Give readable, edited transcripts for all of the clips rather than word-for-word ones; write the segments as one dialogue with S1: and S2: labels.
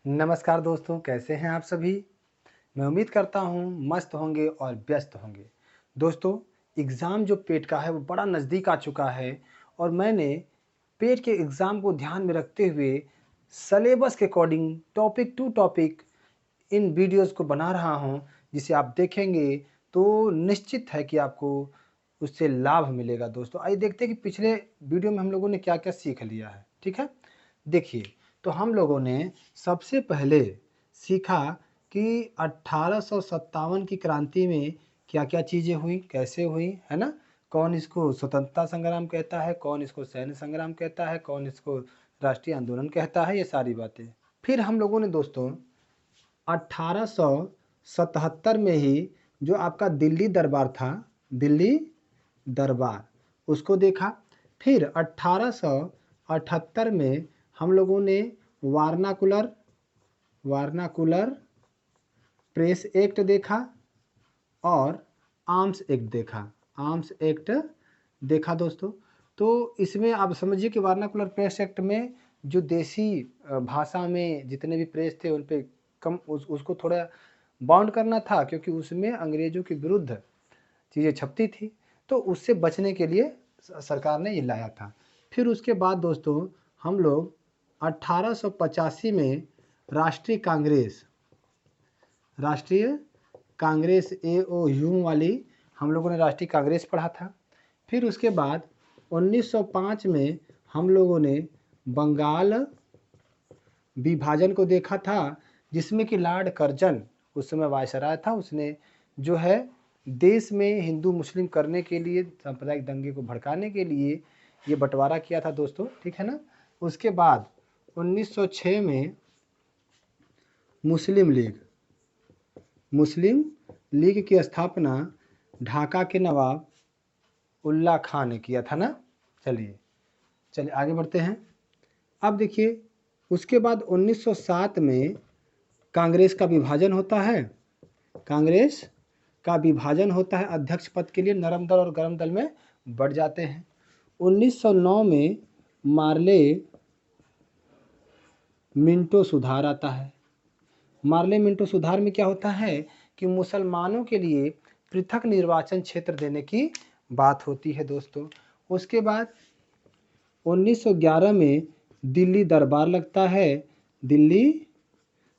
S1: नमस्कार दोस्तों, कैसे हैं आप सभी? मैं उम्मीद करता हूँ मस्त होंगे और व्यस्त होंगे। दोस्तों, एग्ज़ाम जो पेट का है वो बड़ा नज़दीक आ चुका है और मैंने पेट के एग्ज़ाम को ध्यान में रखते हुए सिलेबस के अकॉर्डिंग टॉपिक टू टॉपिक इन वीडियोज़ को बना रहा हूँ, जिसे आप देखेंगे तो निश्चित है कि आपको उससे लाभ मिलेगा दोस्तों। आइए देखते हैं कि पिछले वीडियो में हम लोगों ने क्या-क्या सीख लिया है, ठीक है? देखिए, तो हम लोगों ने सबसे पहले सीखा कि 1857 की क्रांति में क्या-क्या चीज़ें हुई, कैसे हुई, है ना? कौन इसको स्वतंत्रता संग्राम कहता है, कौन इसको सैन्य संग्राम कहता है, कौन इसको राष्ट्रीय आंदोलन कहता है, ये सारी बातें। फिर हम लोगों ने दोस्तों 1877 में ही जो आपका दिल्ली दरबार था, दिल्ली दरबार, उसको देखा। फिर 1878 में हम लोगों ने वारनाकुलर वारनाकुलर प्रेस एक्ट देखा और आर्म्स एक्ट देखा। आर्म्स एक्ट देखा दोस्तों। तो इसमें आप समझिए कि वारनाकुलर प्रेस एक्ट में जो देसी भाषा में जितने भी प्रेस थे उन पे कम उसको थोड़ा बाउंड करना था, क्योंकि उसमें अंग्रेज़ों के विरुद्ध चीज़ें छपती थी, तो उससे बचने के लिए सरकार ने ये लाया था। फिर उसके बाद दोस्तों हम लोग 1885 में राष्ट्रीय कांग्रेस राष्ट्रीय कांग्रेस एओयू वाली हम लोगों ने राष्ट्रीय कांग्रेस पढ़ा था। फिर उसके बाद 1905 में हम लोगों ने बंगाल विभाजन को देखा था, जिसमें कि लॉर्ड कर्जन उस समय वायसराय था। उसने जो है देश में हिंदू मुस्लिम करने के लिए, सांप्रदायिक दंगे को भड़काने के लिए ये बंटवारा किया था दोस्तों, ठीक है ना? उसके बाद 1906 में मुस्लिम लीग की स्थापना ढाका के नवाब उल्ला खां ने किया था ना। चलिए आगे बढ़ते हैं। अब देखिए, उसके बाद 1907 में कांग्रेस का विभाजन होता है। कांग्रेस का विभाजन होता है, अध्यक्ष पद के लिए नरम दल और गरम दल में बढ़ जाते हैं। 1909 में मार्ले मिंटो सुधार आता है। मार्ले मिंटो सुधार में क्या होता है कि मुसलमानों के लिए पृथक निर्वाचन क्षेत्र देने की बात होती है दोस्तों। उसके बाद 1911 में दिल्ली दरबार लगता है। दिल्ली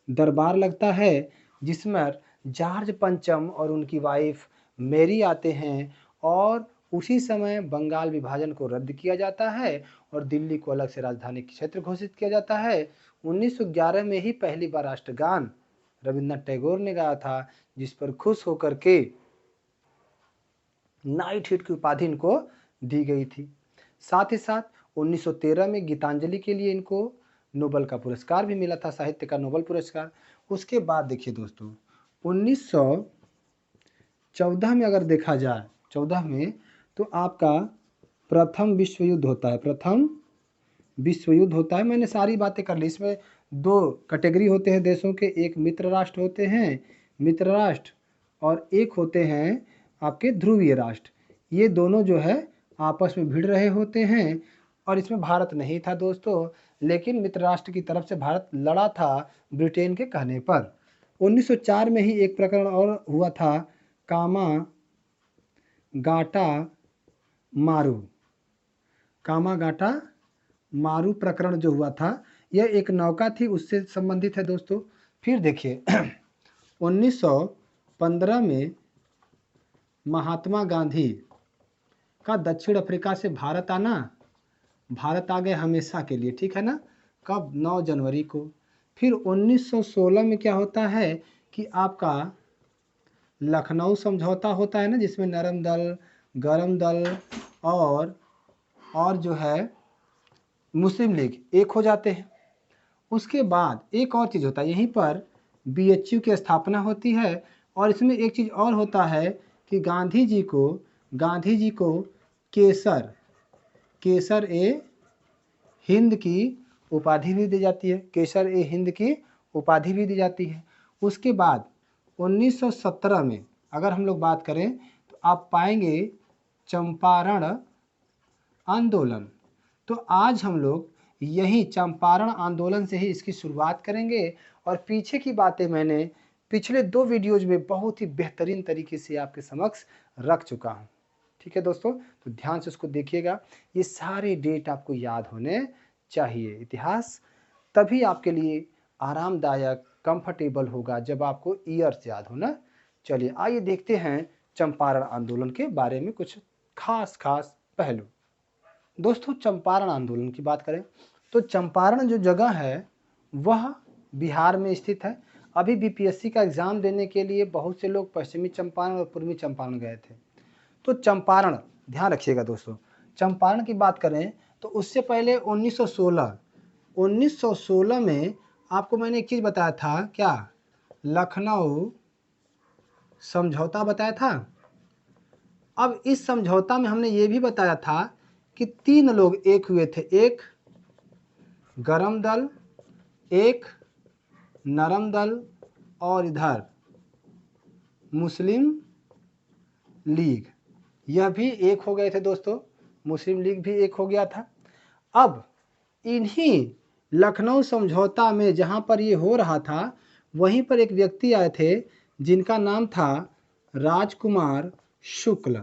S1: दरबार लगता है जिसमें जॉर्ज पंचम और उनकी वाइफ मैरी आते हैं, और उसी समय बंगाल विभाजन को रद्द किया जाता है और दिल्ली को अलग से राजधानी क्षेत्र घोषित किया जाता है। 1911 में ही पहली बार राष्ट्रगान रविन्द्रनाथ टैगोर ने गाया था, जिस पर खुश होकर के नाइट हिट की उपाधि इनको दी गई थी। साथ ही साथ 1913 में गीतांजलि के लिए इनको नोबेल का पुरस्कार भी मिला था, साहित्य का नोबेल पुरस्कार। उसके बाद देखिए दोस्तों 1914 में अगर देखा जाए, 14 में तो आपका प्रथम विश्व युद्ध होता है। प्रथम विश्व युद्ध होता है। मैंने सारी बातें कर ली। इसमें दो कैटेगरी होते हैं देशों के, एक मित्र राष्ट्र होते हैं, मित्र राष्ट्र, और एक होते हैं आपके ध्रुवीय राष्ट्र। ये दोनों जो है आपस में भिड़ रहे होते हैं, और इसमें भारत नहीं था दोस्तों, लेकिन मित्र राष्ट्र की तरफ से भारत लड़ा था ब्रिटेन के कहने पर। 1904 में ही एक प्रकरण और हुआ था, कामा गाटा मारू। कामागाटा मारू प्रकरण जो हुआ था, यह एक नौका थी, उससे संबंधित है दोस्तों। फिर देखिए 1915 में महात्मा गांधी का दक्षिण अफ्रीका से भारत आना, भारत आ गए हमेशा के लिए, ठीक है ना? कब? 9 जनवरी को। फिर 1916 में क्या होता है कि आपका लखनऊ समझौता होता है ना, जिसमें नरम दल, गरम दल और जो है मुस्लिम लीग एक हो जाते हैं। उसके बाद एक और चीज़ होता है, यहीं पर बीएचयू की स्थापना होती है, और इसमें एक चीज़ और होता है कि गांधी जी को केसर ए हिंद की उपाधि भी दी जाती है। केसर ए हिंद की उपाधि भी दी जाती है। उसके बाद 1917 में अगर हम लोग बात करें तो आप पाएंगे चंपारण आंदोलन। तो आज हम लोग यही चंपारण आंदोलन से ही इसकी शुरुआत करेंगे। और पीछे की बातें मैंने पिछले 2 वीडियोज में बहुत ही बेहतरीन तरीके से आपके समक्ष रख चुका हूँ। ठीक है दोस्तों, तो ध्यान से उसको देखिएगा। ये सारे डेट आपको याद होने चाहिए। इतिहास तभी आपके लिए आरामदायक कंफर्टेबल होगा जब आपको ईयर्स याद होना। चलिए आइए देखते हैं चंपारण आंदोलन के बारे में कुछ खास पहलू। दोस्तों, चंपारण आंदोलन की बात करें तो चंपारण जो जगह है वह बिहार में स्थित है। अभी बीपीएससी का एग्जाम देने के लिए बहुत से लोग पश्चिमी चंपारण और पूर्वी चंपारण गए थे। तो चंपारण ध्यान रखिएगा दोस्तों, चंपारण की बात करें तो उससे पहले 1916 में आपको मैंने एक चीज़ बताया था, क्या? लखनऊ समझौता बताया था। अब इस समझौता में हमने ये भी बताया था कि 3 लोग एक हुए थे, एक गरम दल, एक नरम दल और इधर मुस्लिम लीग, यह भी एक हो गए थे दोस्तों। मुस्लिम लीग भी एक हो गया था। अब इन्हीं लखनऊ समझौता में जहाँ पर ये हो रहा था वहीं पर एक व्यक्ति आए थे जिनका नाम था राजकुमार शुक्ल।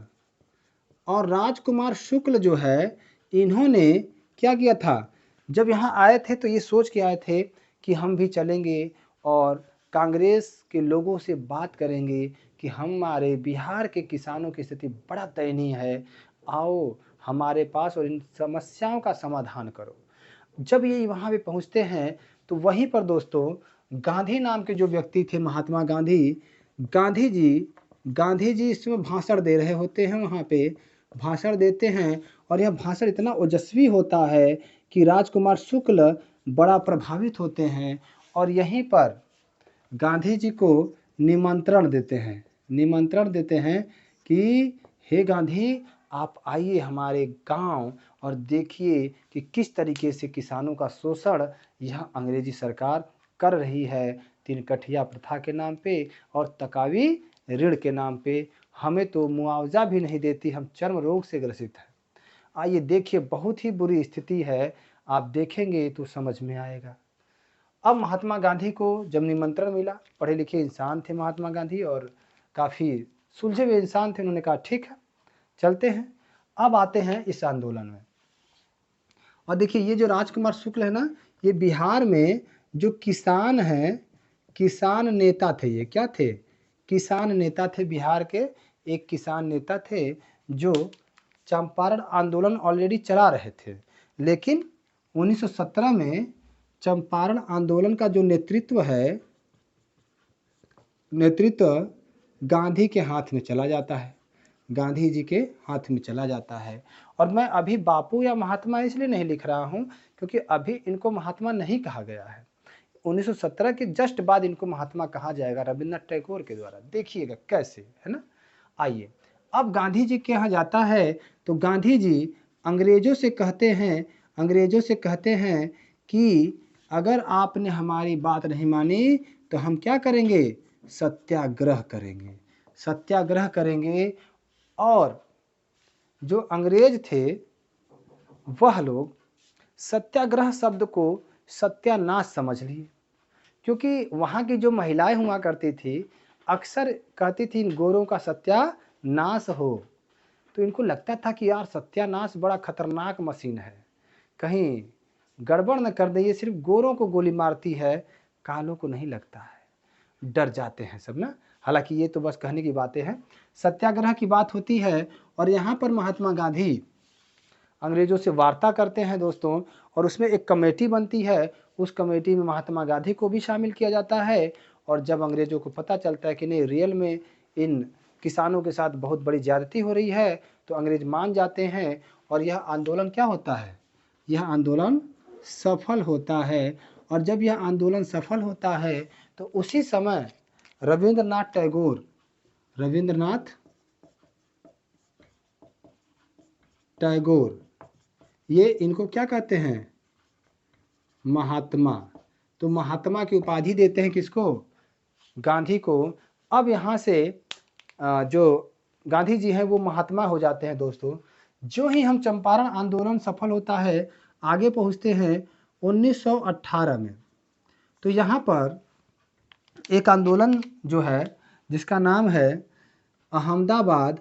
S1: और राजकुमार शुक्ल जो है, इन्होंने क्या किया था, जब यहाँ आए थे तो ये सोच के आए थे कि हम भी चलेंगे और कांग्रेस के लोगों से बात करेंगे कि हमारे बिहार के किसानों की स्थिति बड़ा दयनीय है, आओ हमारे पास और इन समस्याओं का समाधान करो। जब ये वहाँ पे पहुँचते हैं तो वहीं पर दोस्तों गांधी नाम के जो व्यक्ति थे, महात्मा गांधी, गांधी जी इसमें भाषण दे रहे होते हैं, वहाँ पे भाषण देते हैं और यह भाषण इतना ओजस्वी होता है कि राजकुमार शुक्ल बड़ा प्रभावित होते हैं और यहीं पर गांधी जी को निमंत्रण देते हैं कि हे गांधी, आप आइए हमारे गांव और देखिए कि किस तरीके से किसानों का शोषण यह अंग्रेजी सरकार कर रही है, तिनकठिया प्रथा के नाम पे और तकावी ऋण के नाम पे। हमें तो मुआवजा भी नहीं देती, हम चर्म रोग से ग्रसित हैं। आइए देखिए, बहुत ही बुरी स्थिति है, आप देखेंगे तो समझ में आएगा। अब महात्मा गांधी को जब निमंत्रण मिला, पढ़े लिखे इंसान थे महात्मा गांधी और काफ़ी सुलझे हुए इंसान थे, उन्होंने कहा ठीक है चलते हैं। अब आते हैं इस आंदोलन में, और देखिए ये जो राजकुमार शुक्ल है ना, ये बिहार में जो किसान हैं, किसान नेता थे। ये क्या थे? किसान नेता थे। बिहार के एक किसान नेता थे जो चंपारण आंदोलन ऑलरेडी चला रहे थे, लेकिन 1917 में चंपारण आंदोलन का जो नेतृत्व गांधी के हाथ में चला जाता है, गांधी जी के हाथ में चला जाता है। और मैं अभी बापू या महात्मा इसलिए नहीं लिख रहा हूं क्योंकि अभी इनको महात्मा नहीं कहा गया है। 1917 के जस्ट बाद इनको महात्मा कहा जाएगा रविन्द्रनाथ टैगोर के द्वारा। देखिएगा कैसे, है ना। आइए, अब गांधी जी के यहाँ जाता है तो गांधी जी अंग्रेजों से कहते हैं कि अगर आपने हमारी बात नहीं मानी तो हम क्या करेंगे? सत्याग्रह करेंगे। और जो अंग्रेज थे वह लोग सत्याग्रह शब्द को सत्यानाश समझ लिए, क्योंकि वहाँ की जो महिलाएं हुआ करती थी अक्सर कहती थी इन गोरों का सत्यानाश हो। तो इनको लगता था कि यार सत्यानाश बड़ा खतरनाक मशीन है, कहीं गड़बड़ न कर दे, ये सिर्फ गोरों को गोली मारती है, कालों को नहीं लगता है। डर जाते हैं सब ना। हालांकि ये तो बस कहने की बातें हैं। सत्याग्रह की बात होती है और यहाँ पर महात्मा गांधी अंग्रेजों से वार्ता करते हैं दोस्तों, और उसमें एक कमेटी बनती है। उस कमेटी में महात्मा गांधी को भी शामिल किया जाता है। और जब अंग्रेजों को पता चलता है कि नहीं, रियल में इन किसानों के साथ बहुत बड़ी ज्यादती हो रही है, तो अंग्रेज मान जाते हैं और यह आंदोलन क्या होता है? यह आंदोलन सफल होता है। और जब यह आंदोलन सफल होता है तो उसी समय रविंद्रनाथ टैगोर, ये इनको क्या कहते हैं? महात्मा। तो महात्मा की उपाधि देते हैं किसको? गांधी को। अब यहाँ से जो गांधी जी हैं वो महात्मा हो जाते हैं दोस्तों। जो ही हम चंपारण आंदोलन सफल होता है, आगे पहुँचते हैं 1918 में। तो यहाँ पर एक आंदोलन जो है जिसका नाम है अहमदाबाद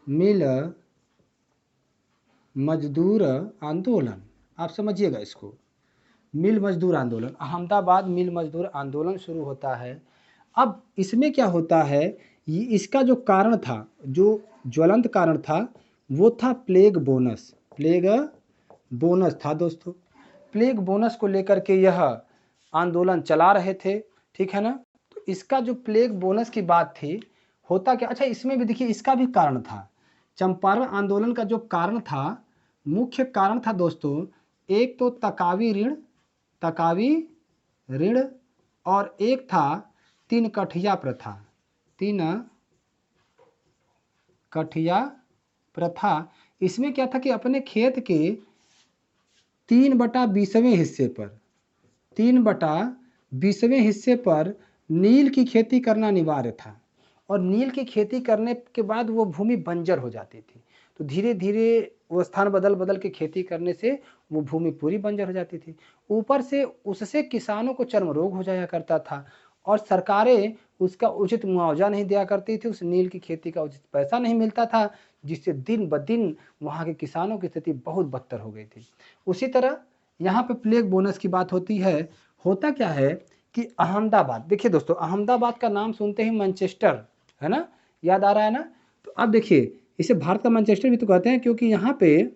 S1: मिल मजदूर आंदोलन, आप समझिएगा इसको, मिल मजदूर आंदोलन, अहमदाबाद मिल मजदूर आंदोलन शुरू होता है। अब इसमें क्या होता है, ये इसका जो कारण था, जो ज्वलंत कारण था, वो था प्लेग बोनस था दोस्तों। प्लेग बोनस को लेकर के यह आंदोलन चला रहे थे, ठीक है ना। तो इसका जो प्लेग बोनस की बात थी, होता क्या, अच्छा इसमें भी देखिए इसका भी कारण था। चंपारण आंदोलन का जो कारण था, मुख्य कारण था दोस्तों, एक तो तकावी ऋण और एक था 3 कठिया प्रथा। इसमें क्या था कि अपने खेत के 3/20वें हिस्से पर नील की खेती करना अनिवार्य था। और नील की खेती करने के बाद वो भूमि बंजर हो जाती थी। तो धीरे धीरे वो स्थान बदल के खेती करने से वो भूमि पूरी बंजर हो जाती थी। ऊपर से उससे किसानों को चर्म रोग हो जाया करता था और सरकारें उसका उचित मुआवजा नहीं दिया करती थी। उस नील की खेती का उचित पैसा नहीं मिलता था, जिससे दिन ब दिन वहाँ के किसानों की स्थिति बहुत बदतर हो गई थी। उसी तरह यहाँ पे प्लेग बोनस की बात होती है। होता क्या है कि अहमदाबाद, देखिए दोस्तों, अहमदाबाद का नाम सुनते ही मैनचेस्टर, है ना, याद आ रहा है ना। तो अब देखिए, इसे भारत का मैनचेस्टर भी तो कहते हैं, क्योंकि यहाँ पे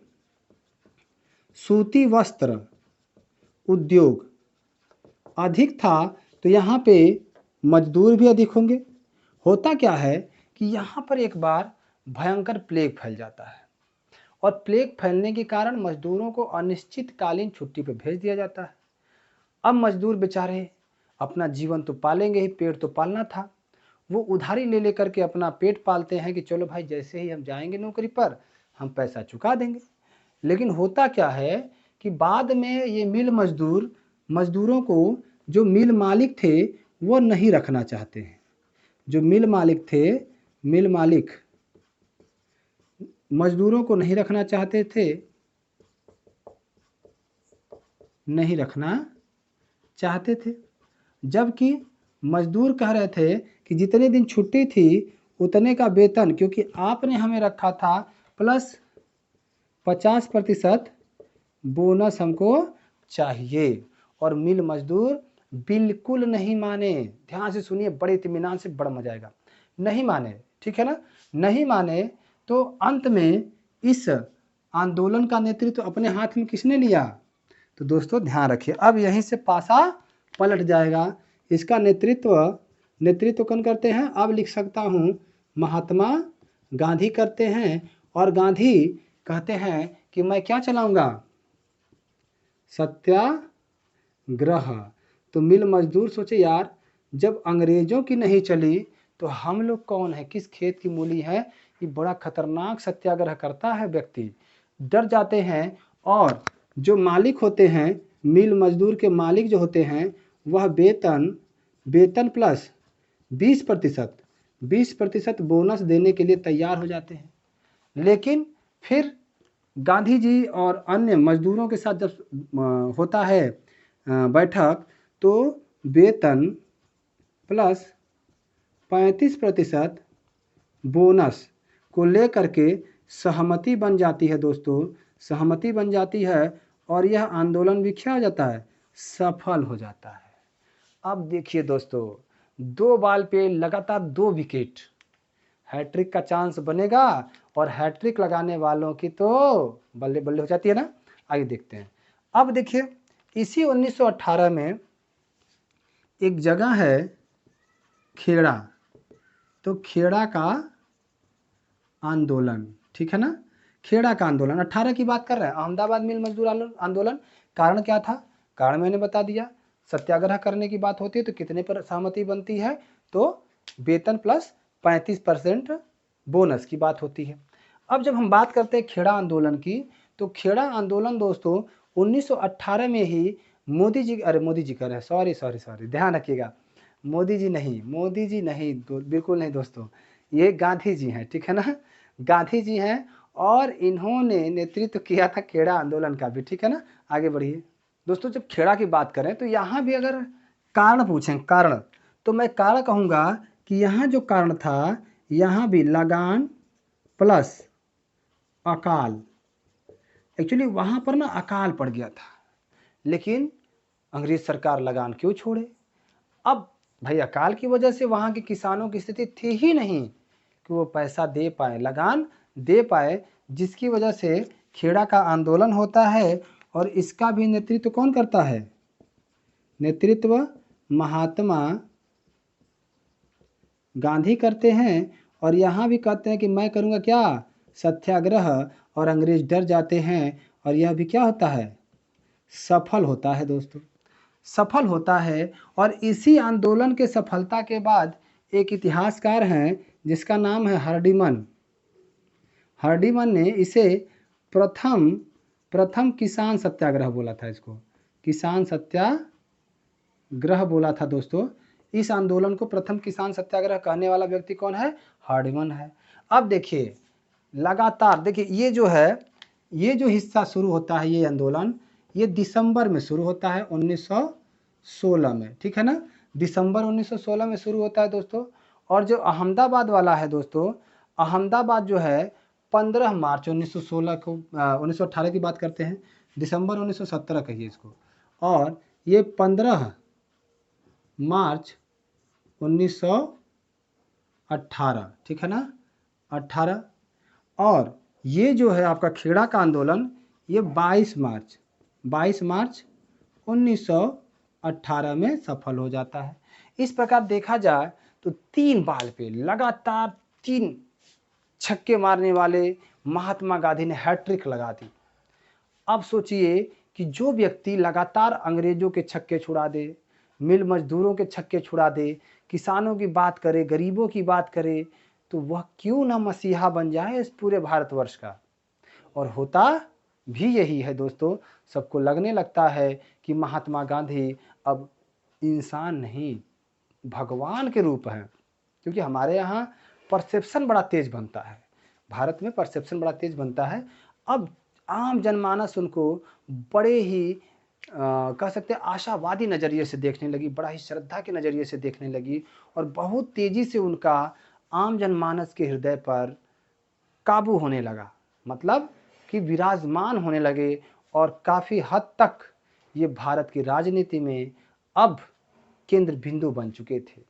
S1: सूती वस्त्र उद्योग अधिक था, तो यहाँ पे मजदूर भी अधिक होंगे। होता क्या है कि यहाँ पर एक बार भयंकर प्लेग फैल जाता है और प्लेग फैलने के कारण मजदूरों को अनिश्चितकालीन छुट्टी पर भेज दिया जाता है। अब मजदूर बेचारे अपना जीवन तो पालेंगे ही, पेट तो पालना था। वो उधारी ले लेकर के अपना पेट पालते हैं कि चलो भाई, जैसे ही हम जाएंगे नौकरी पर हम पैसा चुका देंगे। लेकिन होता क्या है कि बाद में ये मजदूरों को जो मिल मालिक थे वो नहीं रखना चाहते हैं। जो मिल मालिक मजदूरों को नहीं रखना चाहते थे, जबकि मजदूर कह रहे थे कि जितने दिन छुट्टी थी उतने का वेतन, क्योंकि आपने हमें रखा था, प्लस 50% बोनस हमको चाहिए। और मिल मजदूर बिल्कुल नहीं माने। ध्यान से सुनिए, बड़े इत्मीनान से, बड़ा मजा आएगा। नहीं माने, ठीक है ना, नहीं माने। तो अंत में इस आंदोलन का नेतृत्व अपने हाथ में किसने लिया, तो दोस्तों ध्यान रखिए, अब यहीं से पासा पलट जाएगा। इसका नेतृत्व कौन करते हैं, अब लिख सकता हूँ, महात्मा गांधी करते हैं। और गांधी कहते हैं कि मैं क्या चलाऊंगा, सत्याग्रह। तो मिल मजदूर सोचे, यार जब अंग्रेजों की नहीं चली तो हम लोग कौन है, किस खेत की मूली है, ये बड़ा खतरनाक सत्याग्रह करता है व्यक्ति। डर जाते हैं और जो मालिक होते हैं, मिल मजदूर के मालिक जो होते हैं, वह वेतन प्लस 20% बोनस देने के लिए तैयार हो जाते हैं। लेकिन फिर गांधी जी और अन्य मजदूरों के साथ जब होता है बैठक, तो वेतन प्लस 35% बोनस को लेकर के सहमति बन जाती है दोस्तों, सहमति बन जाती है और यह आंदोलन भी क्या हो जाता है, सफल हो जाता है। अब देखिए दोस्तों, 2 बॉल पे लगातार 2 विकेट, हैट्रिक का चांस बनेगा और हैट्रिक लगाने वालों की तो बल्ले बल्ले हो जाती है ना। आइए देखते हैं। अब देखिए, इसी 1918 में एक जगह है खेड़ा, तो खेड़ा का आंदोलन, ठीक है ना, खेड़ा का आंदोलन 18 की बात कर रहे हैं। अहमदाबाद मिल मजदूर आंदोलन, कारण क्या था, कारण मैंने बता दिया। सत्याग्रह करने की बात होती है तो कितने पर सहमति बनती है, तो वेतन प्लस 35% बोनस की बात होती है। अब जब हम बात करते हैं खेड़ा आंदोलन की, तो खेड़ा आंदोलन दोस्तों 1918 में ही मोदी जी कह रहे हैं, सॉरी, ध्यान रखिएगा, मोदी जी नहीं, बिल्कुल नहीं दोस्तों, ये गांधी जी हैं, ठीक है ना। गांधी जी हैं और इन्होंने नेतृत्व किया था खेड़ा आंदोलन का भी, ठीक है ना। आगे बढ़िए दोस्तों, जब खेड़ा की बात करें तो यहाँ भी अगर कारण पूछें, कारण, तो मैं कारण कहूँगा कि यहाँ जो कारण था, यहाँ भी लगान प्लस अकाल। एक्चुअली वहाँ पर ना अकाल पड़ गया था, लेकिन अंग्रेज सरकार लगान क्यों छोड़े। अब भाई अकाल की वजह से वहाँ के किसानों की स्थिति थी ही नहीं कि वो पैसा दे पाए, लगान दे पाए, जिसकी वजह से खेड़ा का आंदोलन होता है। और इसका भी नेतृत्व कौन करता है, नेतृत्व महात्मा गांधी करते हैं। और यहाँ भी कहते हैं कि मैं करूँगा क्या, सत्याग्रह, और अंग्रेज डर जाते हैं और यह भी क्या होता है, सफल होता है दोस्तों, सफल होता है। और इसी आंदोलन के सफलता के बाद एक इतिहासकार हैं जिसका नाम है हार्डिमन। हार्डिमन ने इसे प्रथम किसान सत्याग्रह बोला था, इसको किसान सत्याग्रह बोला था दोस्तों। इस आंदोलन को प्रथम किसान सत्याग्रह कहने वाला व्यक्ति कौन है, हार्डिमन है। अब देखिए लगातार, देखिए ये जो है, ये जो हिस्सा शुरू होता है, ये आंदोलन, ये दिसंबर में शुरू होता है 1916 में, ठीक है ना, दिसंबर 1916 में शुरू होता है दोस्तों। और जो अहमदाबाद वाला है दोस्तों, अहमदाबाद जो है 15 मार्च 1916 को, 1918 की बात करते हैं, दिसंबर 1917 कहिए इसको, और ये 15 मार्च 1918, ठीक है ना, 18। और ये जो है आपका खेड़ा का आंदोलन, ये 22 मार्च 1918 में सफल हो जाता है। इस प्रकार देखा जाए तो 3 बाल पे लगातार 3 छक्के मारने वाले महात्मा गांधी ने हैट्रिक लगा दी। अब सोचिए कि जो व्यक्ति लगातार अंग्रेजों के छक्के छुड़ा दे, मिल मजदूरों के छक्के छुड़ा दे, किसानों की बात करे, गरीबों की बात करे, तो वह क्यों ना मसीहा बन जाए इस पूरे भारतवर्ष का। और होता भी यही है दोस्तों। सबको लगने लगता है कि महात्मा गांधी अब इंसान नहीं, भगवान के रूप हैं, क्योंकि हमारे यहाँ परसेप्शन बड़ा तेज बनता है, भारत में परसेप्शन बड़ा तेज बनता है। अब आम जनमानस उनको बड़े ही कह सकते हैं आशावादी नज़रिए से देखने लगी, बड़ा ही श्रद्धा के नज़रिए से देखने लगी, और बहुत तेज़ी से उनका आम जनमानस के हृदय पर काबू होने लगा, मतलब कि विराजमान होने लगे। और काफ़ी हद तक ये भारत की राजनीति में अब केंद्र बिंदु बन चुके थे,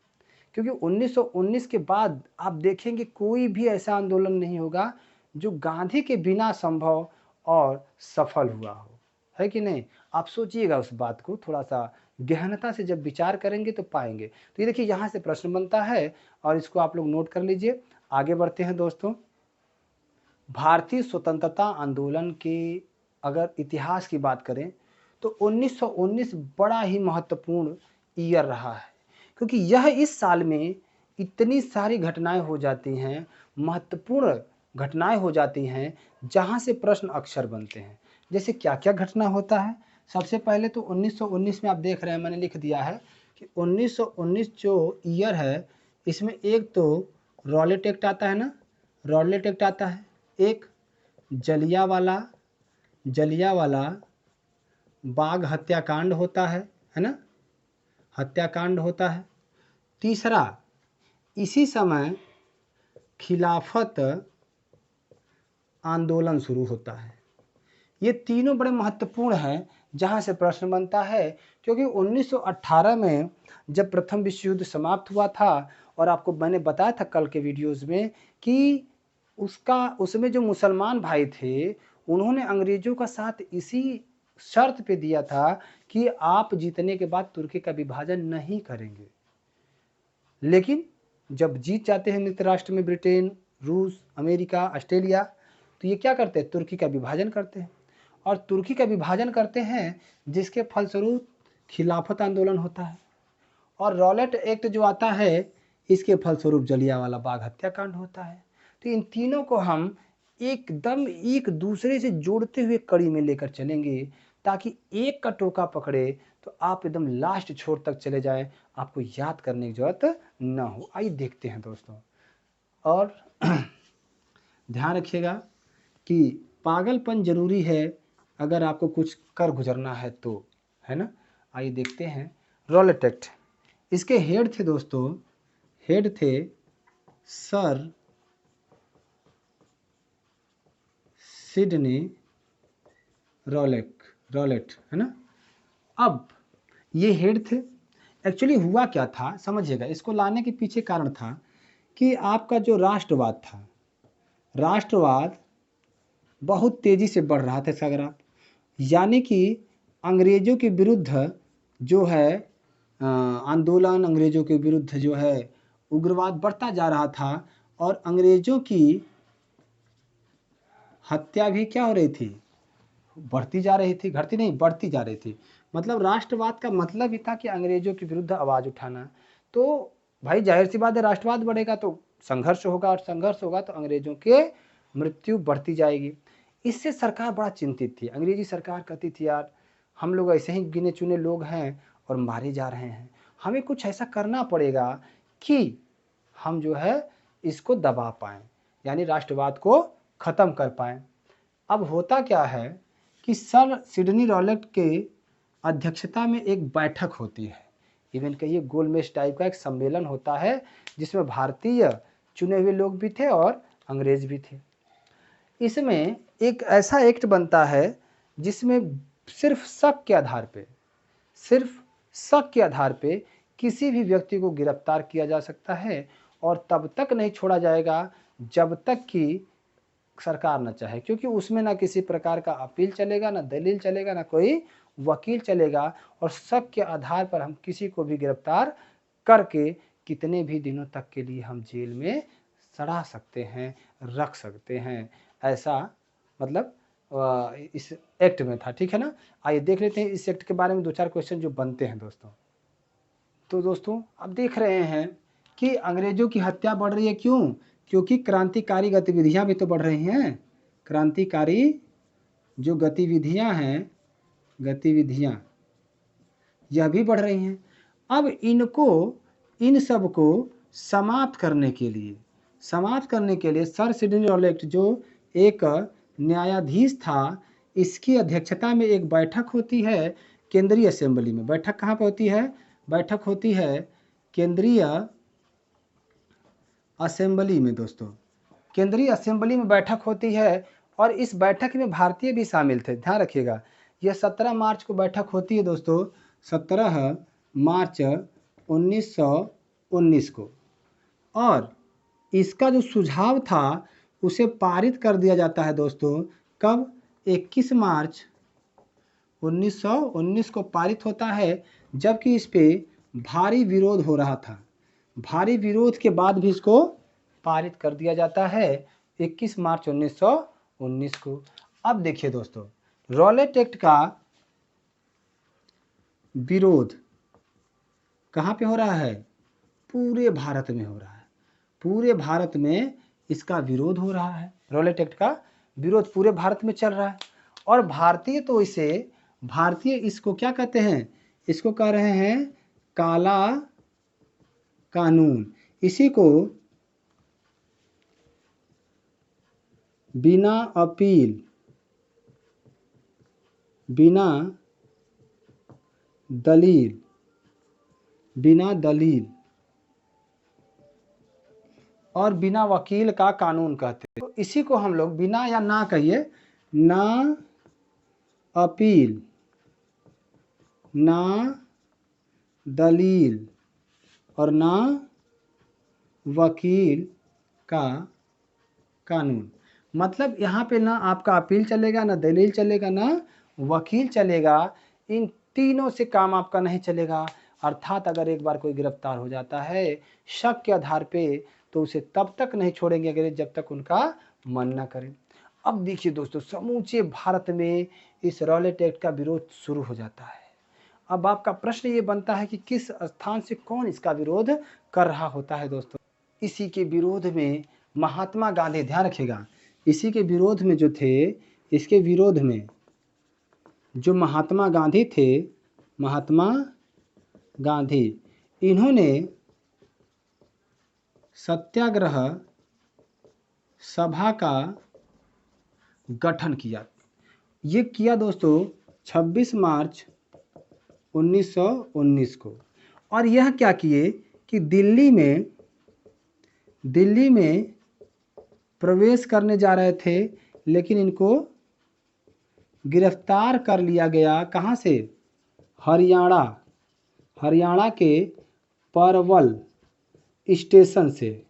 S1: क्योंकि 1919 के बाद आप देखेंगे कोई भी ऐसा आंदोलन नहीं होगा जो गांधी के बिना संभव और सफल हुआ हो, है कि नहीं। आप सोचिएगा उस बात को, थोड़ा सा गहनता से जब विचार करेंगे तो पाएंगे। तो ये देखिए यहाँ से प्रश्न बनता है और इसको आप लोग नोट कर लीजिए। आगे बढ़ते हैं दोस्तों। भारतीय स्वतंत्रता आंदोलन के अगर इतिहास की बात करें तो 1919 बड़ा ही महत्वपूर्ण ईयर रहा है, क्योंकि यह इस साल में इतनी सारी घटनाएं हो जाती हैं, महत्वपूर्ण घटनाएं हो जाती हैं, जहां से प्रश्न अक्षर बनते हैं। जैसे क्या क्या घटना होता है, सबसे पहले तो 1919 में आप देख रहे हैं, मैंने लिख दिया है कि 1919 जो ईयर है, इसमें एक तो रॉलेट एक्ट आता है ना, रॉलेट एक्ट आता है, एक जलियांवाला बाग हत्याकांड होता है ना, हत्याकांड होता है। तीसरा, इसी समय खिलाफत आंदोलन शुरू होता है। ये तीनों बड़े महत्वपूर्ण हैं, जहां से प्रश्न बनता है, क्योंकि 1918 में जब प्रथम विश्व युद्ध समाप्त हुआ था, और आपको मैंने बताया था कल के वीडियोस में कि उसमें जो मुसलमान भाई थे, उन्होंने अंग्रेजों का साथ इसी शर्त पे दिया था कि आप जीतने के बाद तुर्की का विभाजन नहीं करेंगे। लेकिन जब जीत जाते हैं मित्र राष्ट्र में ब्रिटेन, रूस, अमेरिका, ऑस्ट्रेलिया, तो ये क्या करते हैं, तुर्की का विभाजन करते हैं। और तुर्की का विभाजन करते हैं, जिसके फलस्वरूप खिलाफत आंदोलन होता है। और रॉलेट एक्ट जो आता है, इसके फलस्वरूप जलियांवाला बाग हत्याकांड होता है। तो इन तीनों को हम एकदम एक दूसरे से जोड़ते हुए कड़ी में लेकर चलेंगे, ताकि एक का टोका पकड़े तो आप एकदम लास्ट छोर तक चले जाएं, आपको याद करने की जरूरत ना हो। आइए देखते हैं दोस्तों। और ध्यान रखिएगा कि पागलपन जरूरी है अगर आपको कुछ कर गुजरना है तो, है ना। आइए देखते हैं रॉलेट एक्ट। इसके हेड थे दोस्तों, हेड थे सर सिडनी रॉलेट, है ना। अब ये हेड थे। एक्चुअली हुआ क्या था समझिएगा, इसको लाने के पीछे कारण था कि आपका जो राष्ट्रवाद था, राष्ट्रवाद बहुत तेजी से बढ़ रहा था सागर आप, यानी कि अंग्रेजों के विरुद्ध जो है आंदोलन, अंग्रेजों के विरुद्ध जो है उग्रवाद बढ़ता जा रहा था और अंग्रेजों की हत्या भी क्या हो रही थी, बढ़ती जा रही थी, घटती नहीं बढ़ती जा रही थी। मतलब राष्ट्रवाद का मतलब ही था कि अंग्रेजों के विरुद्ध आवाज उठाना। तो भाई जाहिर सी बात है, राष्ट्रवाद बढ़ेगा तो संघर्ष होगा और संघर्ष होगा तो अंग्रेजों के मृत्यु बढ़ती जाएगी। इससे सरकार बड़ा चिंतित थी। अंग्रेजी सरकार कहती थी यार हम लोग ऐसे ही गिने चुने लोग हैं और मारे जा रहे हैं, हमें कुछ ऐसा करना पड़ेगा कि हम जो है इसको दबा पाएं, यानी राष्ट्रवाद को ख़त्म कर पाएं। अब होता क्या है कि सर सिडनी रॉलेट के अध्यक्षता में एक बैठक होती है, इवन कहिए गोलमेज टाइप का एक सम्मेलन होता है जिसमें भारतीय चुने हुए लोग भी थे और अंग्रेज भी थे। इसमें एक ऐसा एक्ट बनता है जिसमें सिर्फ शक के आधार पे, सिर्फ शक के आधार पे किसी भी व्यक्ति को गिरफ्तार किया जा सकता है और तब तक नहीं छोड़ा जाएगा जब तक कि सरकार न चाहे, क्योंकि उसमें ना किसी प्रकार का अपील चलेगा, ना दलील चलेगा, ना कोई वकील चलेगा और शक के आधार पर हम किसी को भी गिरफ्तार करके कितने भी दिनों तक के लिए हम जेल में सड़ा सकते हैं, रख सकते हैं। ऐसा मतलब इस एक्ट में था, ठीक है ना। आइए देख लेते हैं इस एक्ट के बारे में दो चार क्वेश्चन जो बनते हैं दोस्तों। तो दोस्तों अब देख रहे हैं कि अंग्रेजों की हत्या बढ़ रही है, क्यों? क्योंकि क्रांतिकारी गतिविधियां भी तो बढ़ रही हैं। क्रांतिकारी जो गतिविधियां हैं, गतिविधियां यह भी बढ़ रही हैं। अब इन सब को समाप्त करने के लिए सर सिडनी रॉलेट जो एक न्यायाधीश था, इसकी अध्यक्षता में एक बैठक होती है केंद्रीय असेंबली में। बैठक कहाँ पर होती है? बैठक होती है केंद्रीय असेंबली में दोस्तों। केंद्रीय असेंबली में बैठक होती है और इस बैठक में भारतीय भी शामिल थे। ध्यान रखिएगा, यह 17 मार्च को बैठक होती है दोस्तों, 17 मार्च 1919 को। और इसका जो सुझाव था उसे पारित कर दिया जाता है दोस्तों। कब? 21 मार्च 1919 को पारित होता है, जबकि इस पे भारी विरोध हो रहा था। भारी विरोध के बाद भी इसको पारित कर दिया जाता है 21 मार्च 1919 को। अब देखिए दोस्तों, रॉलेट एक्ट का विरोध कहाँ पे हो रहा है? पूरे भारत में हो रहा है। पूरे भारत में इसका विरोध हो रहा है। रॉलेट एक्ट का विरोध पूरे भारत में चल रहा है और भारतीय इसको क्या कहते हैं? इसको कह रहे हैं काला कानून। इसी को बिना अपील, बिना दलील और बिना वकील का कानून कहते हैं। तो इसी को हम लोग बिना या ना कहिए, ना अपील, ना दलील और ना वकील का कानून। मतलब यहाँ पे ना आपका अपील चलेगा, ना दलील चलेगा, ना वकील चलेगा। इन तीनों से काम आपका नहीं चलेगा। अर्थात अगर एक बार कोई गिरफ्तार हो जाता है शक के आधार पे, तो उसे तब तक नहीं छोड़ेंगे अगर जब तक उनका मन ना करे। अब देखिए दोस्तों, समूचे भारत में इस रॉलेट एक्ट का विरोध शुरू हो जाता है। अब आपका प्रश्न ये बनता है कि किस स्थान से कौन इसका विरोध कर रहा होता है दोस्तों। इसी के विरोध में महात्मा गांधी, ध्यान रखिएगा, इसी के विरोध में जो थे, इसके विरोध में जो महात्मा गांधी थे, महात्मा गांधी, इन्होंने सभा का गठन किया। ये किया दोस्तों 26 मार्च 1919 को। और यह क्या किए कि दिल्ली में प्रवेश करने जा रहे थे, लेकिन इनको गिरफ्तार कर लिया गया। कहाँ से? हरियाणा के परवल स्टेशन से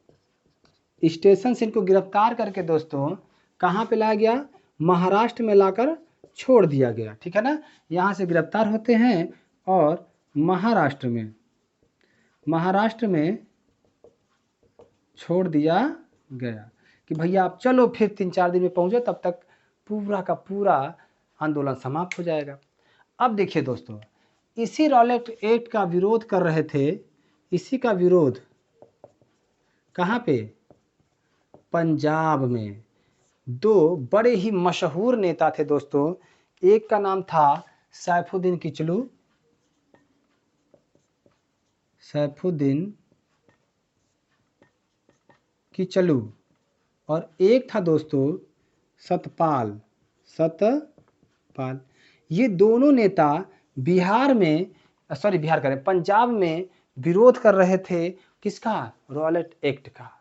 S1: इनको गिरफ्तार करके दोस्तों कहाँ पे लाया गया? महाराष्ट्र में लाकर छोड़ दिया गया। ठीक है ना, यहाँ से गिरफ्तार होते हैं और महाराष्ट्र में छोड़ दिया गया कि भैया आप चलो, फिर 3-4 दिन में पहुँचो, तब तक पूरा का पूरा आंदोलन समाप्त हो जाएगा। अब देखिए दोस्तों, इसी रॉलेट एक्ट का विरोध कर रहे थे। इसी का विरोध कहाँ पे? पंजाब में। दो बड़े ही मशहूर नेता थे दोस्तों। एक का नाम था सैफुद्दीन किचलू और एक था दोस्तों सतपाल। ये दोनों नेता पंजाब में विरोध कर रहे थे। किसका? रॉलेट एक्ट का।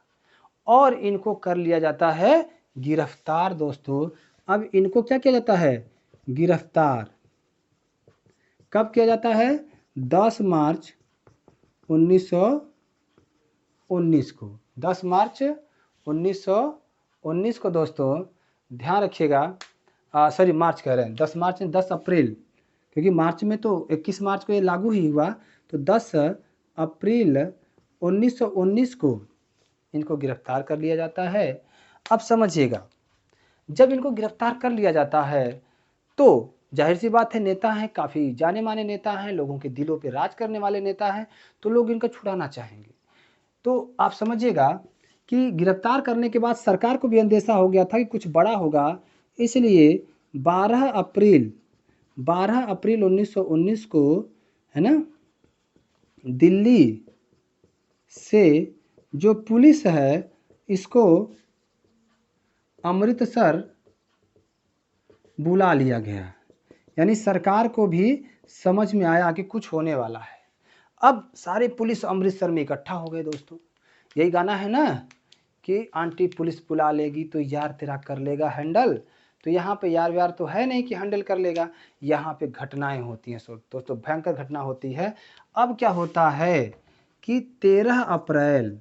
S1: और इनको कर लिया जाता है गिरफ्तार दोस्तों। अब इनको क्या किया जाता है? गिरफ्तार। कब किया जाता है? 10 मार्च 1919 को। 10 मार्च 1919 को दोस्तों ध्यान रखिएगा। मार्च कह रहे हैं, 10 मार्च में 10 अप्रैल, क्योंकि मार्च में तो 21 मार्च को ये लागू ही हुआ, तो 10 अप्रैल 1919 को इनको गिरफ्तार कर लिया जाता है। अब समझिएगा, जब इनको गिरफ्तार कर लिया जाता है तो जाहिर सी बात है, नेता हैं, काफ़ी जाने माने नेता हैं, लोगों के दिलों पे राज करने वाले नेता हैं, तो लोग इनका छुड़ाना चाहेंगे। तो आप समझिएगा कि गिरफ्तार करने के बाद सरकार को भी अंदेशा हो गया था कि कुछ बड़ा होगा, इसलिए 12 अप्रैल 1919 को, है ना, दिल्ली से जो पुलिस है इसको अमृतसर बुला लिया गया। यानी सरकार को भी समझ में आया कि कुछ होने वाला है। अब सारे पुलिस अमृतसर में इकट्ठा हो गए दोस्तों। यही गाना है ना कि आंटी पुलिस बुला लेगी तो यार तेरा कर लेगा हैंडल। तो यहाँ पे यार तो है नहीं कि हैंडल कर लेगा, यहाँ पे घटनाएं होती हैं दोस्तों, भयंकर घटना होती है। अब क्या होता है कि 13 अप्रैल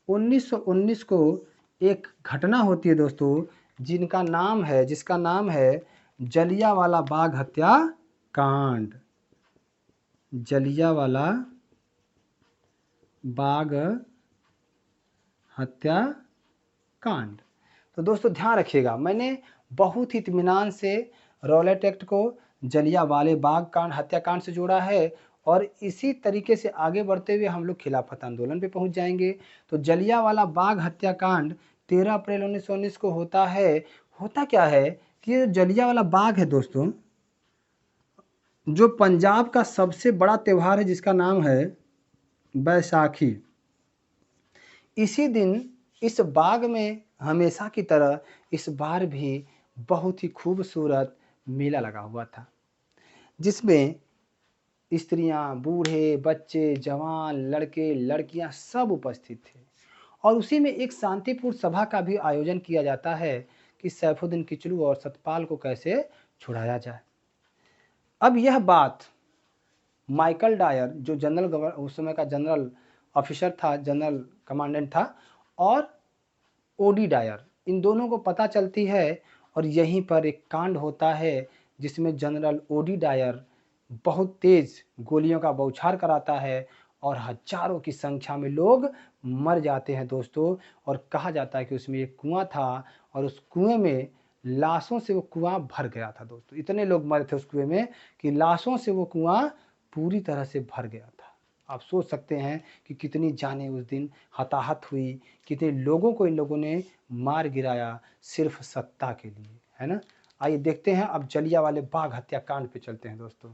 S1: 1919 को एक घटना होती है दोस्तों, जिसका नाम है जलियांवाला बाग हत्याकांड। जलियांवाला बाग हत्याकांड। तो दोस्तों ध्यान रखिएगा, मैंने बहुत ही इत्मीनान से रॉलेट एक्ट को जलियांवाले बाग हत्याकांड से जोड़ा है, और इसी तरीके से आगे बढ़ते हुए हम लोग खिलाफत आंदोलन पे पहुंच जाएंगे। तो जलियांवाला बाग हत्याकांड 13 अप्रैल 1919 को होता है। होता क्या है कि जलियांवाला बाग है दोस्तों, जो पंजाब का सबसे बड़ा त्यौहार है, जिसका नाम है बैसाखी। इसी दिन इस बाग में हमेशा की तरह इस बार भी बहुत ही खूबसूरत मेला लगा हुआ था, जिसमें स्त्रियां, बूढ़े, बच्चे, जवान, लड़के, लड़कियां सब उपस्थित थे। और उसी में एक शांतिपूर्ण सभा का भी आयोजन किया जाता है कि सैफुद्दीन किचलू और सतपाल को कैसे छुड़ाया जाए। अब यह बात माइकल डायर, जो उस समय का जनरल ऑफिसर था, जनरल कमांडेंट था, और ओडी डायर, इन दोनों को पता चलती है। और यहीं पर एक कांड होता है जिसमें जनरल ओडी डायर बहुत तेज गोलियों का बौछार कराता है और हजारों की संख्या में लोग मर जाते हैं दोस्तों। और कहा जाता है कि उसमें एक कुआं था और उस कुएं में लाशों से वो कुआं भर गया था दोस्तों। इतने लोग मरे थे उस कुएं में कि लाशों से वो कुआं पूरी तरह से भर गया था। आप सोच सकते हैं कि कितनी जानें उस दिन हताहत हुई, कितने लोगों को इन लोगों ने मार गिराया सिर्फ सत्ता के लिए, है ना। आइए देखते हैं, अब जलियांवाले बाग हत्याकांड पे चलते हैं दोस्तों।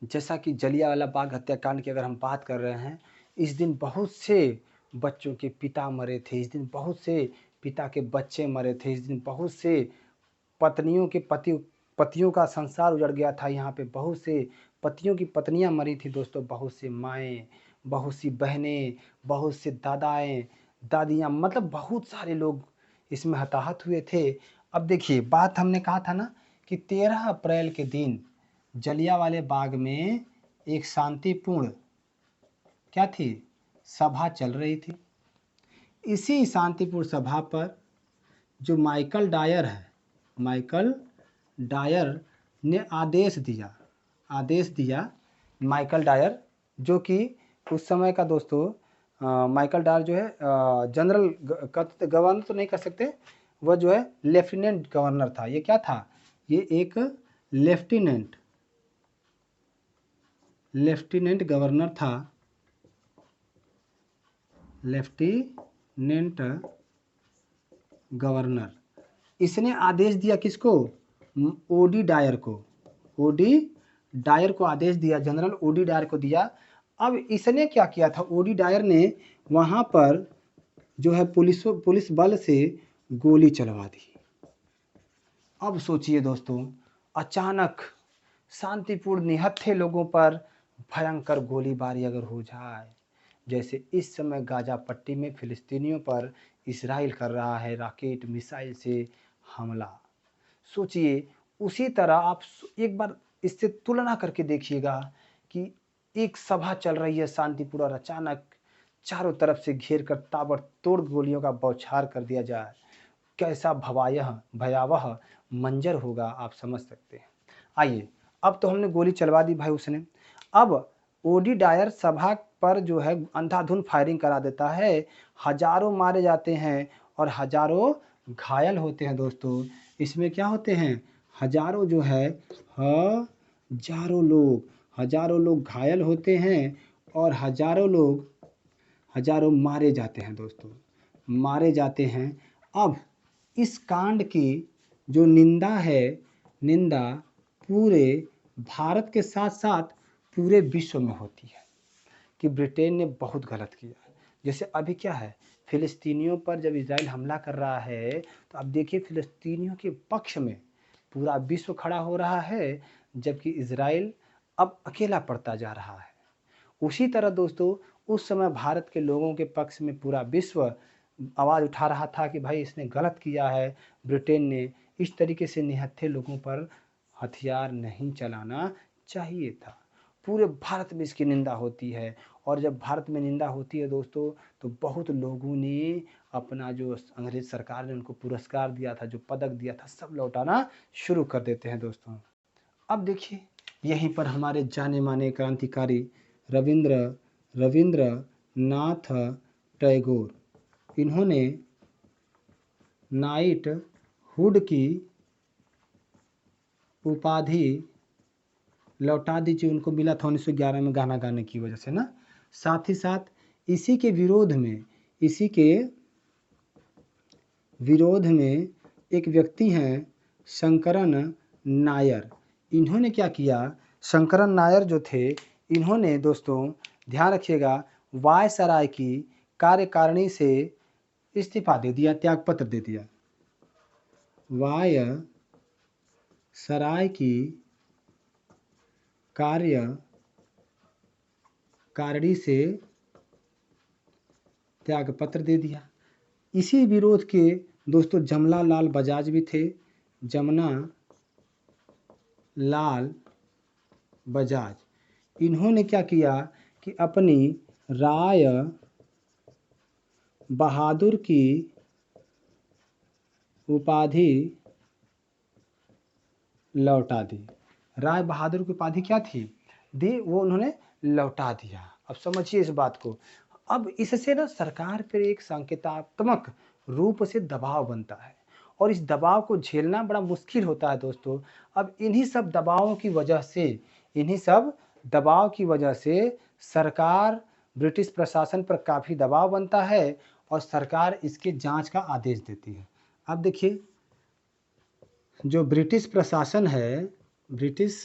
S1: जैसा कि जलियांवाला बाग हत्याकांड की अगर हम बात कर रहे हैं, इस दिन बहुत से बच्चों के पिता मरे थे, इस दिन बहुत से पिता के बच्चे मरे थे, इस दिन बहुत से पत्नियों के पतियों का संसार उजड़ गया था। यहाँ पे बहुत से पतियों की पत्नियां मरी थी दोस्तों, बहुत से माएँ, बहुत सी बहनें, बहुत से दादाएँ, दादियाँ, मतलब बहुत सारे लोग इसमें हताहत हुए थे। अब देखिए, बात हमने कहा था ना कि 13 अप्रैल के दिन जलियांवाले बाग में एक शांतिपूर्ण क्या थी, सभा चल रही थी। इसी शांतिपूर्ण सभा पर जो माइकल डायर है, माइकल डायर ने आदेश दिया माइकल डायर, जो कि उस समय का दोस्तों माइकल डायर जो है जनरल गवर्नर तो नहीं कह सकते, वह जो है लेफ्टिनेंट गवर्नर था। ये क्या था, ये एक लेफ्टिनेंट गवर्नर था, लेफ्टिनेंट गवर्नर। इसने आदेश दिया किसको, ओडी डायर को आदेश दिया, जनरल ओडी डायर को दिया। अब इसने क्या किया था, ओडी डायर ने वहां पर जो है पुलिस बल से गोली चलवा दी। अब सोचिए दोस्तों, अचानक शांतिपूर्ण निहत्थे लोगों पर भयंकर गोलीबारी अगर हो जाए, जैसे इस समय गाजा पट्टी में फिलिस्तीनियों पर इसराइल कर रहा है रॉकेट मिसाइल से हमला, सोचिए उसी तरह आप एक बार इससे तुलना करके देखिएगा कि एक सभा चल रही है शांतिपूर्ण और अचानक चारों तरफ से घेर कर ताबड़तोड़ गोलियों का बौछार कर दिया जाए, कैसा भयावह मंजर होगा, आप समझ सकते हैं। आइए, अब तो हमने गोली चलवा दी भाई उसने, अब ओडी डायर सभा पर जो है अंधाधुंध फायरिंग करा देता है, हजारों मारे जाते हैं और हजारों घायल होते हैं दोस्तों। इसमें क्या होते हैं, हजारों जो है हजारों लोग घायल होते हैं और हजारों मारे जाते हैं दोस्तों, मारे जाते हैं। अब इस कांड की जो निंदा पूरे भारत के साथ साथ पूरे विश्व में होती है कि ब्रिटेन ने बहुत गलत किया। जैसे अभी क्या है, फिलिस्तीनियों पर जब इजराइल हमला कर रहा है तो अब देखिए फिलिस्तीनियों के पक्ष में पूरा विश्व खड़ा हो रहा है, जबकि इजराइल अब अकेला पड़ता जा रहा है। उसी तरह दोस्तों उस समय भारत के लोगों के पक्ष में पूरा विश्व आवाज़ उठा रहा था कि भाई इसने गलत किया है, ब्रिटेन ने इस तरीके से निहत्थे लोगों पर हथियार नहीं चलाना चाहिए था। पूरे भारत में इसकी निंदा होती है, और जब भारत में निंदा होती है दोस्तों तो बहुत लोगों ने अपना जो अंग्रेज सरकार ने उनको पुरस्कार दिया था, जो पदक दिया था, सब लौटाना शुरू कर देते हैं दोस्तों। अब देखिए, यहीं पर हमारे जाने माने क्रांतिकारी रविंद्रनाथ टैगोर, इन्होंने नाइट हुड की उपाधि लौटा दी जो उनको मिला था 1911 में गाना गाने की वजह से ना। साथ ही साथ इसी के विरोध में एक व्यक्ति हैं शंकरन नायर। इन्होंने क्या किया, शंकरन नायर जो थे, इन्होंने दोस्तों ध्यान रखिएगा वायसराय की कार्यकारिणी से इस्तीफा दे दिया, त्यागपत्र दे दिया। वायसराय की कार्यकारिणी से त्यागपत्र दे दिया। इसी विरोध के दोस्तों जमना लाल बजाज भी थे, जमना लाल बजाज। इन्होंने क्या किया कि अपनी राय बहादुर की उपाधि लौटा दी। राय बहादुर की उपाधि क्या थी, वो उन्होंने लौटा दिया। अब समझिए इस बात को। अब इससे ना सरकार पर एक संकेतात्मक रूप से दबाव बनता है, और इस दबाव को झेलना बड़ा मुश्किल होता है दोस्तों। अब इन्हीं सब दबावों की वजह से सरकार, ब्रिटिश प्रशासन पर काफ़ी दबाव बनता है और सरकार इसके जांच का आदेश देती है। अब देखिए, जो ब्रिटिश प्रशासन है, ब्रिटिश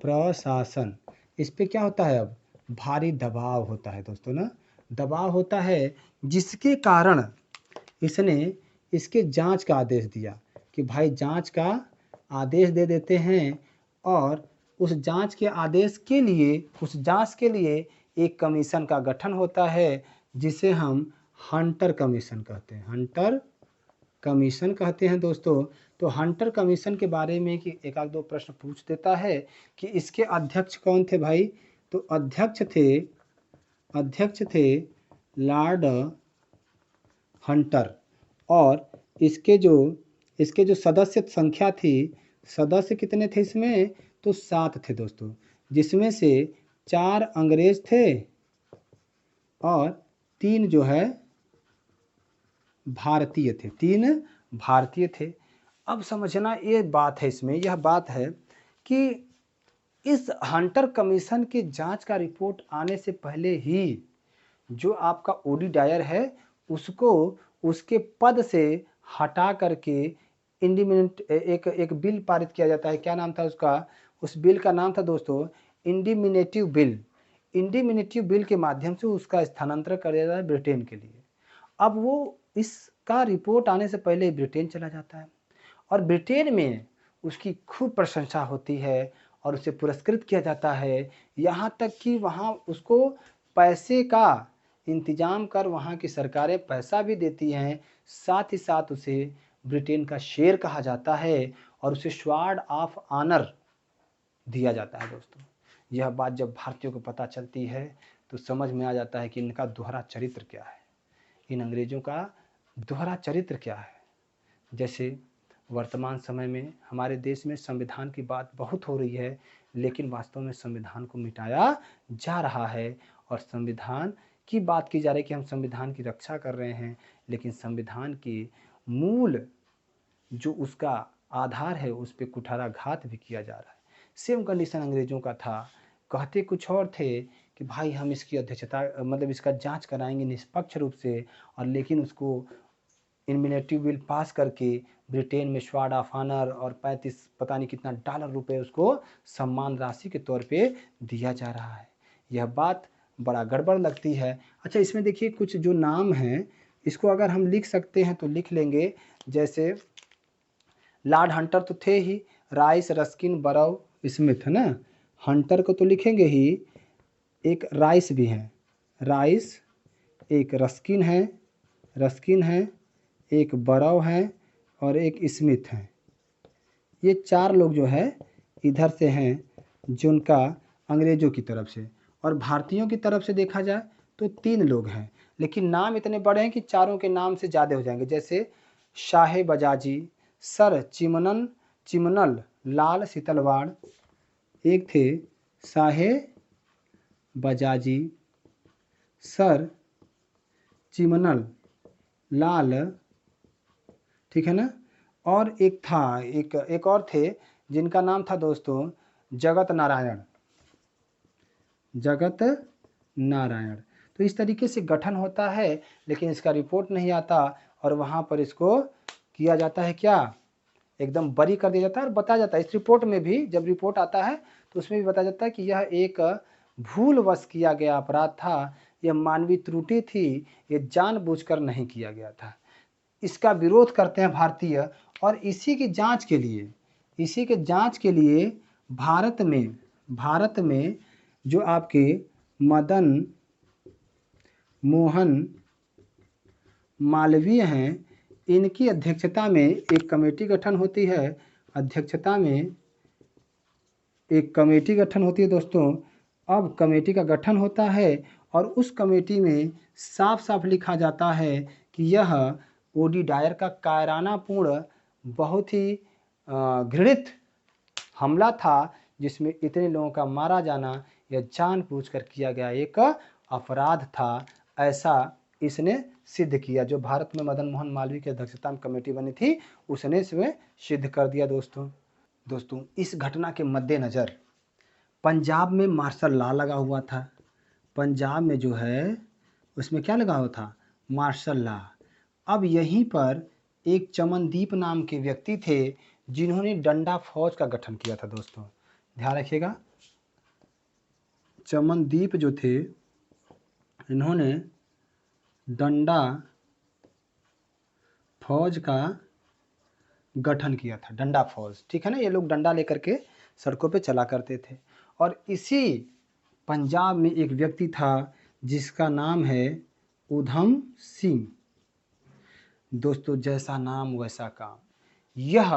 S1: प्रशासन, इस पे क्या होता है अब भारी दबाव होता है दोस्तों ना, दबाव होता है, जिसके कारण इसने इसके जांच का आदेश दिया कि भाई जांच का आदेश दे देते हैं, और उस जांच के आदेश के लिए, उस जांच के लिए एक कमीशन का गठन होता है, जिसे हम हंटर कमीशन कहते हैं। हंटर कमीशन कहते हैं दोस्तों। तो हंटर कमीशन के बारे में कि एक आध दो प्रश्न पूछ देता है कि इसके अध्यक्ष कौन थे भाई। तो अध्यक्ष थे लॉर्ड हंटर, और इसके जो सदस्य संख्या थी, सदस्य कितने थे इसमें, तो 7 थे दोस्तों, जिसमें से 4 अंग्रेज थे और 3 जो है भारतीय थे, 3 भारतीय थे। अब समझना ये बात है, इसमें यह बात है कि इस हंटर कमीशन की जांच का रिपोर्ट आने से पहले ही जो आपका ओडी डायर है उसको उसके पद से हटा करके एक बिल पारित किया जाता है। क्या नाम था उसका, उस बिल का नाम था दोस्तों इंडिमिनेटिव बिल। इंडिमिनेटिव बिल के माध्यम से उसका स्थानांतरण कर दिया जाता है ब्रिटेन के लिए। अब वो इसका रिपोर्ट आने से पहले ब्रिटेन चला जाता है, और ब्रिटेन में उसकी खूब प्रशंसा होती है और उसे पुरस्कृत किया जाता है, यहाँ तक कि वहाँ उसको पैसे का इंतजाम कर वहाँ की सरकारें पैसा भी देती हैं, साथ ही साथ उसे ब्रिटेन का शेर कहा जाता है और उसे स्वॉर्ड ऑफ ऑनर दिया जाता है दोस्तों। यह बात जब भारतीयों को पता चलती है तो समझ में आ जाता है कि इनका दोहरा चरित्र क्या है, इन अंग्रेज़ों का दोहरा चरित्र क्या है। जैसे वर्तमान समय में हमारे देश में संविधान की बात बहुत हो रही है, लेकिन वास्तव में संविधान को मिटाया जा रहा है, और संविधान की बात की जा रही है कि हम संविधान की रक्षा कर रहे हैं, लेकिन संविधान की मूल जो उसका आधार है उस पर कुठाराघात भी किया जा रहा है। सेम कंडीशन अंग्रेज़ों का था, कहते कुछ और थे कि भाई हम इसकी अध्यक्षता मतलब इसका जांच कराएंगे निष्पक्ष रूप से, और लेकिन उसको इंडिमिनेटिव बिल पास करके ब्रिटेन में स्वॉर्ड ऑफ ऑनर और 35 पता नहीं कितना डॉलर रुपए उसको सम्मान राशि के तौर पे दिया जा रहा है। यह बात बड़ा गड़बड़ लगती है। अच्छा, इसमें देखिए कुछ जो नाम हैं इसको अगर हम लिख सकते हैं तो लिख लेंगे। जैसे लॉर्ड हंटर तो थे ही, राइस, रस्किन, बरौ, स्मिथ, है ना। हंटर को तो लिखेंगे ही, एक राइस भी है, राइस, एक रस्किन है, एक बरौ है और एक स्मिथ है। ये 4 लोग जो है इधर से हैं, जिनका अंग्रेज़ों की तरफ से, और भारतीयों की तरफ से देखा जाए तो 3 लोग हैं, लेकिन नाम इतने बड़े हैं कि चारों के नाम से ज़्यादा हो जाएंगे। जैसे शाह बजाजी, सर चिमनल लाल सीतलवाड़, एक थे शाह बजाजी, सर चिमनल लाल, ठीक है ना, और एक और थे जिनका नाम था दोस्तों जगत नारायण। तो इस तरीके से गठन होता है, लेकिन इसका रिपोर्ट नहीं आता, और वहाँ पर इसको किया जाता है क्या, एकदम बरी कर दिया जाता है और बताया जाता है। इस रिपोर्ट में भी जब रिपोर्ट आता है तो उसमें भी बताया जाता है कि यह एक भूलवश किया गया अपराध था, यह मानवीय त्रुटि थी, ये जानबूझकर नहीं किया गया था। इसका विरोध करते हैं भारतीय, और इसी की जांच के लिए भारत में जो आपके मदन मोहन मालवीय हैं, इनकी अध्यक्षता में एक कमेटी गठन होती है। दोस्तों। अब कमेटी का गठन होता है और उस कमेटी में साफ साफ लिखा जाता है कि यह ओडी डायर का कायरानापूर्ण बहुत ही घृणित हमला था, जिसमें इतने लोगों का मारा जाना यह जानबूझकर किया गया एक अपराध था, ऐसा इसने सिद्ध किया। जो भारत में मदन मोहन मालवीय की अध्यक्षता में कमेटी बनी थी उसने इसमें सिद्ध कर दिया दोस्तों। इस घटना के मद्देनज़र पंजाब में मार्शल लॉ लगा हुआ था। पंजाब में जो है उसमें क्या लगा हुआ था, मार्शल लॉ। अब यहीं पर एक चमनदीप नाम के व्यक्ति थे जिन्होंने डंडा फौज का गठन किया था दोस्तों, ध्यान रखिएगा। चमनदीप जो थे, इन्होंने डंडा फौज का गठन किया था, डंडा फौज, ठीक है ना। ये लोग डंडा लेकर के सड़कों पे चला करते थे। और इसी पंजाब में एक व्यक्ति था जिसका नाम है उधम सिंह। दोस्तों, जैसा नाम वैसा काम, यह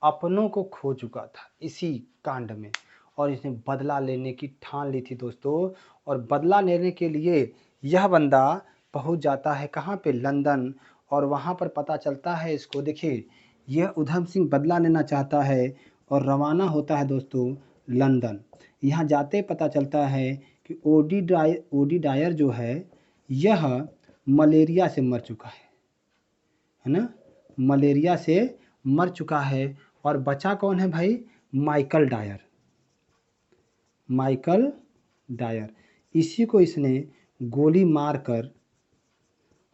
S1: अपनों को खो चुका था इसी कांड में, और इसने बदला लेने की ठान ली थी दोस्तों। और बदला लेने के लिए यह बंदा पहुंच जाता है कहाँ पे, लंदन। और वहाँ पर पता चलता है इसको, देखिए यह उधम सिंह बदला लेना चाहता है और रवाना होता है दोस्तों लंदन। यहाँ जाते पता चलता है कि ओडी डायर जो है यह मलेरिया से मर चुका है ना, मलेरिया से मर चुका है। और बचा कौन है भाई, माइकल डायर, माइकल डायर। इसी को इसने गोली मारकर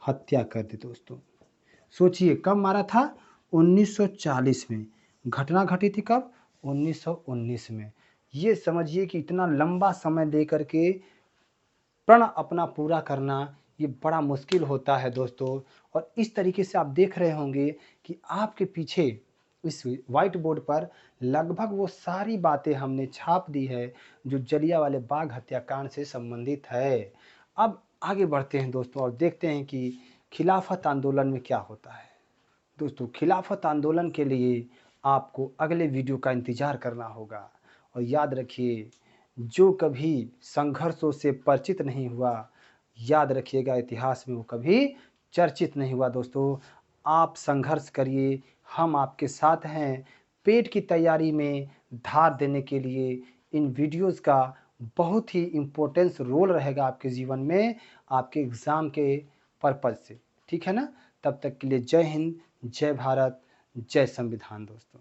S1: हत्या कर दी दोस्तों। सोचिए कब मारा था, 1940 में। घटना घटी थी कब, 1919 में। ये समझिए कि इतना लंबा समय दे करके प्रण अपना पूरा करना ये बड़ा मुश्किल होता है दोस्तों। और इस तरीके से आप देख रहे होंगे कि आपके पीछे इस व्हाइट बोर्ड पर लगभग वो सारी बातें हमने छाप दी है जो जलियांवाले बाग हत्याकांड से संबंधित है। अब आगे बढ़ते हैं दोस्तों और देखते हैं कि खिलाफत आंदोलन में क्या होता है। दोस्तों, खिलाफत आंदोलन के लिए आपको अगले वीडियो का इंतज़ार करना होगा। और याद रखिए, जो कभी संघर्षों से परिचित नहीं हुआ, याद रखिएगा इतिहास में वो कभी चर्चित नहीं हुआ। दोस्तों, आप संघर्ष करिए, हम आपके साथ हैं। पेट की तैयारी में धार देने के लिए इन वीडियोस का बहुत ही इम्पोर्टेंस रोल रहेगा आपके जीवन में, आपके एग्ज़ाम के पर्पज़ से, ठीक है ना। तब तक के लिए जय हिंद, जय भारत, जय संविधान दोस्तों।